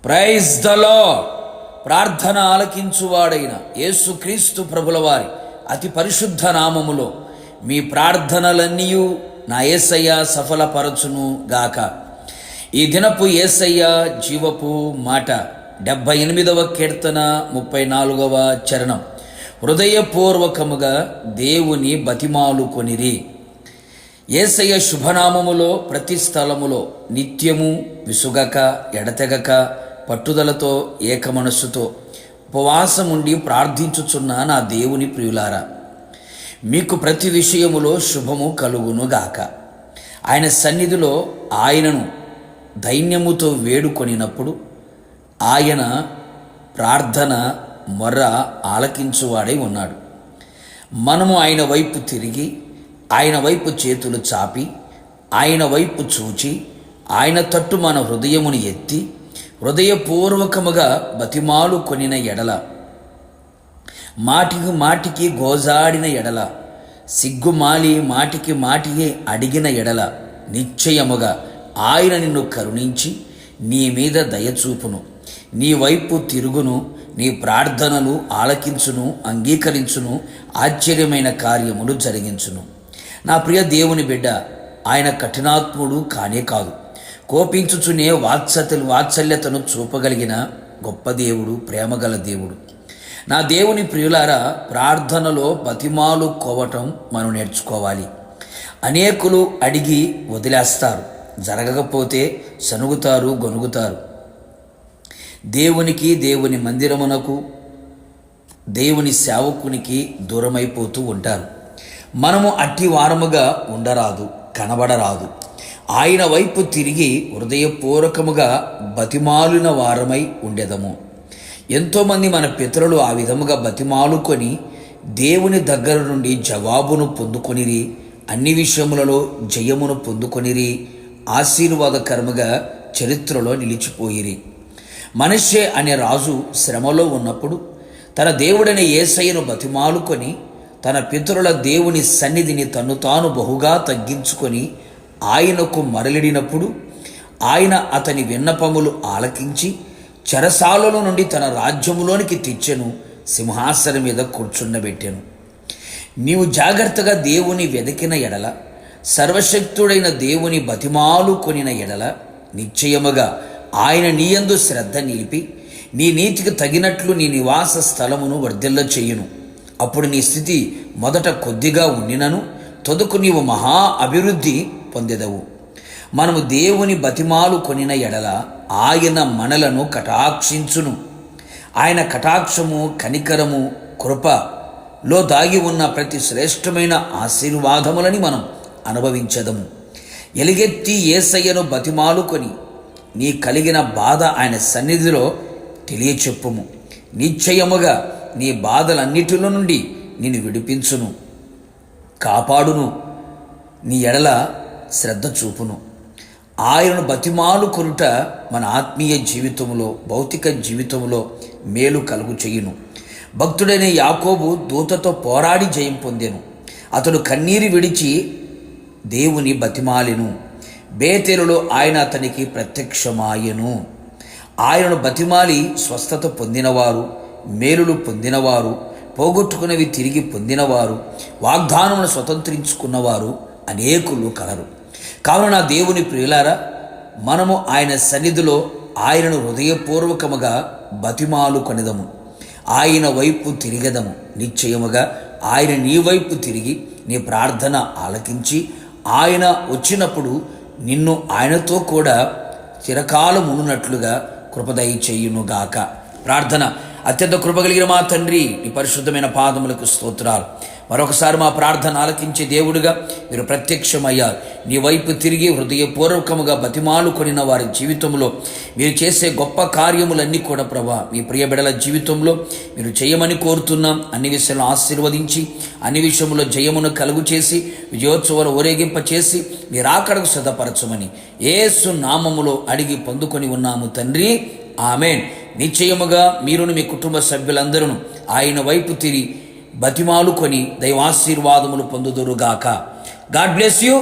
Praise the lord. ప్రార్థన ఆలకించువాడైన యేసుక్రీస్తు ప్రభుల వారి అతి పరిశుద్ధ నామములో మీ ప్రార్థనలన్నీ నా యేసయ్య సఫలపరచును గాక. ఈ దినపు యేసయ్య జీవపు మాట 78వ కీర్తన 34వ చరణం. హృదయపూర్వకముగా దేవుని బతిమాలుకొనిరి. యేసయ్య శుభనామములో ప్రతి స్థలములో నిత్యము విసుగక ఎడతెగక పట్టుదలతో ఏకమనస్సుతో ఉపవాసముండి ప్రార్థించుచున్న నా దేవుని ప్రియులారా, మీకు ప్రతి విషయములో శుభము కలుగునుగాక. ఆయన సన్నిధిలో ఆయనను దైన్యముతో వేడుకొనినప్పుడు ఆయన ప్రార్థన మొర్ర ఆలకించువాడై ఉన్నాడు. మనము ఆయన వైపు తిరిగి ఆయన వైపు చేతులు చాపి ఆయన వైపు చూచి ఆయన తట్టు మన హృదయమును ఎత్తి హృదయపూర్వకముగా బతిమాలు కొనిన ఎడల, మాటికి మాటికి గోజాడిన ఎడల, సిగ్గుమాలి మాటికి మాటికి అడిగిన ఎడల నిశ్చయముగా ఆయన నిన్ను కరుణించి నీ మీద దయచూపును, నీ వైపు తిరుగును, నీ ప్రార్థనలు ఆలకించును, అంగీకరించును, ఆశ్చర్యమైన కార్యములు జరిగించును. నా ప్రియ దేవుని బిడ్డ, ఆయన కఠినాత్ముడు కానే కాదు. కోపించుచునే వాత్సల్యతను చూపగలిగిన గొప్ప దేవుడు, ప్రేమగల దేవుడు. నా దేవుని ప్రియులారా, ప్రార్థనలో బతిమాలు కోవటం మనం నేర్చుకోవాలి. అనేకులు అడిగి వదిలేస్తారు, జరగకపోతే సనుగుతారు, గొనుగుతారు. దేవునికి, దేవుని మందిరమునకు, దేవుని సేవకునికి దూరమైపోతూ ఉంటారు. మనము అట్టి వారముగా ఉండరాదు, కనబడరాదు. ఆయన వైపు తిరిగి హృదయపూర్వకముగా బతిమాలిన వారమై ఉండెదము. ఎంతోమంది మన పితరులు ఆ విధముగా బతిమాలుకొని దేవుని దగ్గర నుండి జవాబును పొందుకొనిరి, అన్ని విషయములలో జయమును పొందుకొనిరి, ఆశీర్వాదకరముగా చరిత్రలో నిలిచిపోయిరి. మనష్షే అనే రాజు శ్రమలో ఉన్నప్పుడు తన దేవుడైన యేసయ్యను బతిమాలుకొని తన పితరుల దేవుని సన్నిధిని తన్ను తాను బహుగా తగ్గించుకొని ఆయనకు మరలిడినప్పుడు ఆయన అతని విన్నపములు ఆలకించి చెరసాలలో నుండి తన రాజ్యములోనికి తెచ్చెను, సింహాసనం మీద కూర్చుండబెట్టెను. నీవు జాగ్రత్తగా దేవుని వెదకిన ఎడల, సర్వశక్తుడైన దేవుని బతిమాలు కొనిన ఎడల నిశ్చయముగా ఆయన నీయందు శ్రద్ధ నిలిపి నీ నీతికి తగినట్లు నీ నివాస స్థలమును వర్ధిల్ల చేయును. అప్పుడు నీ స్థితి మొదట కొద్దిగా ఉండినను తొదకు నీవు మహా అభివృద్ధి పొందెదవు. మనము దేవుని బతిమాలు కొనిన ఎడల ఆయన మనలను కటాక్షించును. ఆయన కటాక్షము, కనికరము, కృపలో దాగి ఉన్న ప్రతి శ్రేష్టమైన ఆశీర్వాదములని మనం అనుభవించదము. ఎలుగెత్తి యేసయ్యను బతిమాలుకొని నీ కలిగిన బాధ ఆయన సన్నిధిలో తెలియచెప్పుము. నిశ్చయముగా నీ బాధలన్నిటిలో నుండి నిన్ను విడిపించును, కాపాడును, నీ ఎడల శ్రద్ధ చూపును. ఆయనను బతిమాలు కొనుట మన ఆత్మీయ జీవితంలో, భౌతిక జీవితంలో మేలు కలుగు చేయును. భక్తుడైన యాకోబు దూతతో పోరాడి జయం పొందెను. అతడు కన్నీరు విడిచి దేవుని బతిమాలెను. బేతేలులో ఆయన అతనికి ప్రత్యక్షమాయెను. ఆయనను బతిమాలి స్వస్థత పొందినవారు, మేలులు పొందినవారు, పోగొట్టుకున్నవి తిరిగి పొందినవారు, వాగ్దానమును స్వతంత్రించుకున్నవారు అనేకులు కలరు. కావున నా దేవుని ప్రియులారా, మనము ఆయన సన్నిధిలో ఆయనను హృదయపూర్వకముగా బతిమాలు కొనిదము, ఆయన వైపు తిరిగదము. నిశ్చయముగా ఆయన నీ వైపు తిరిగి నీ ప్రార్థన ఆలకించి ఆయన వచ్చినప్పుడు నిన్ను ఆయనతో కూడా చిరకాలం ఉన్నట్లుగా కృపదయ చేయునుగాక. ప్రార్థన. అత్యంత కృపగలిగిన మా తండ్రి, నీ పరిశుద్ధమైన పాదములకు స్తోత్రాలు. మరొకసారి మా ప్రార్థన ఆలకించే దేవుడిగా మీరు ప్రత్యక్షమయ్యారు. నీ వైపు తిరిగి హృదయపూర్వకముగా బతిమాలు కొనిన వారి జీవితంలో మీరు చేసే గొప్ప కార్యములన్నీ కూడా ప్రభా, మీ ప్రియ బిడల జీవితంలో మీరు చేయమని కోరుతున్నాం. అన్ని విషయాలను ఆశీర్వదించి అన్ని విషయంలో జయమును కలుగు చేసి విజయోత్సవాలు ఊరేగింప చేసి మీరు ఆకడకు సిద్ధపరచమని యేసు నామములో అడిగి పొందుకొని ఉన్నాము తండ్రి, ఆమేన్. నిశ్చయముగా మీరును మీ కుటుంబ సభ్యులందరూ ఆయన వైపు తిరిగి బతిమాలుకొని దైవాశీర్వాదములు పొందుదురుగాక. God bless you.